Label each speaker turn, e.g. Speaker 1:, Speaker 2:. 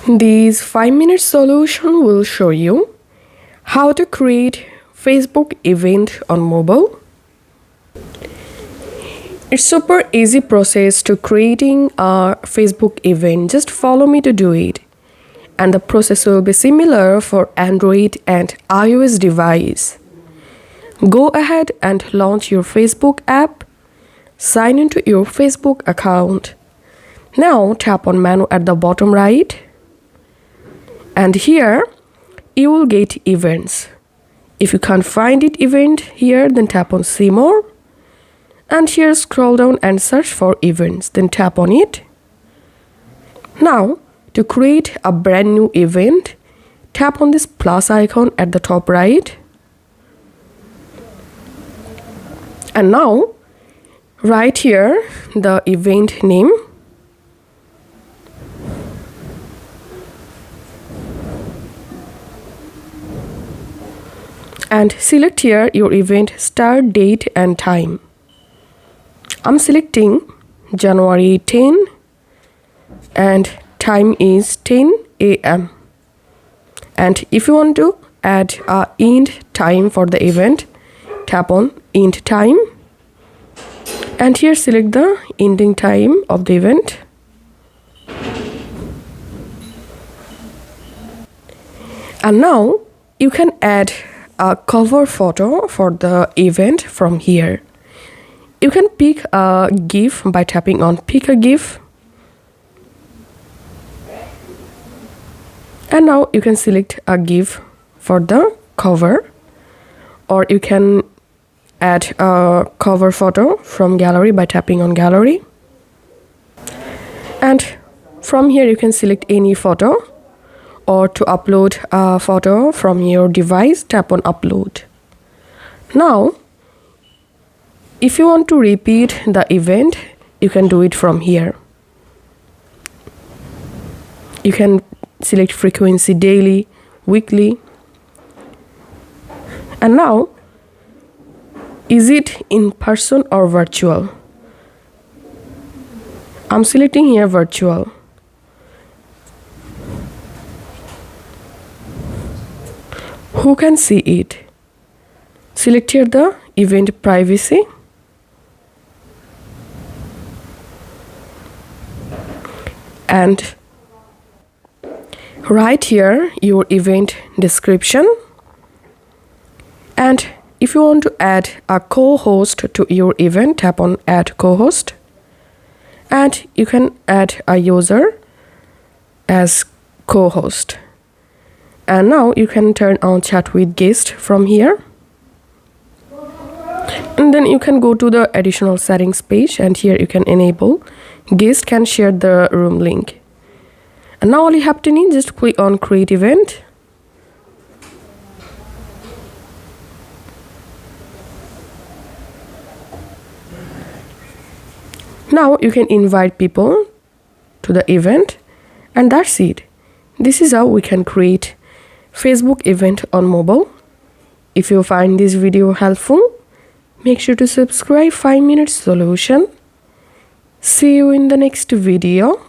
Speaker 1: This 5-minute solution will show you how to create Facebook event on mobile. It's super easy process to creating a Facebook event. Just follow me to do it. And the process will be similar for Android and iOS device. Go ahead and launch your Facebook app. Sign into your Facebook account. Now tap on menu at the bottom right. And here you will get events. If you can't find it event here, then tap on see more. And here scroll down and search for events, then tap on it. Now to create a brand new event, tap on this plus icon at the top right. And now write here the event name. And select here your event start date and time. I'm selecting January 10 and time is 10 a.m. And if you want to add a end time for the event, tap on end time. And here select the ending time of the event. And now you can add a cover photo for the event from here. You can pick a GIF by tapping on pick a GIF. And now you can select a GIF for the cover, or you can add a cover photo from gallery by tapping on gallery. And from here you can select any photo, or to upload a photo from your device, tap on upload. Now if you want to repeat the event, you can do it from here. You can select frequency daily, weekly. And now, is it in person or virtual? I'm selecting here virtual. Who can see it? Select here the event privacy. And write here your event description. And if you want to add a co-host to your event, tap on add co-host. And you can add a user as co-host. And now you can turn on chat with guest from here. And then you can go to the additional settings page, and here you can enable guest can share the room link. And now all you have to need, just click on create event. Now you can invite people to the event, and that's it. This is how we can create Facebook event on mobile. If you find this video helpful, make sure to subscribe 5 Minute Solution. See you in the next video.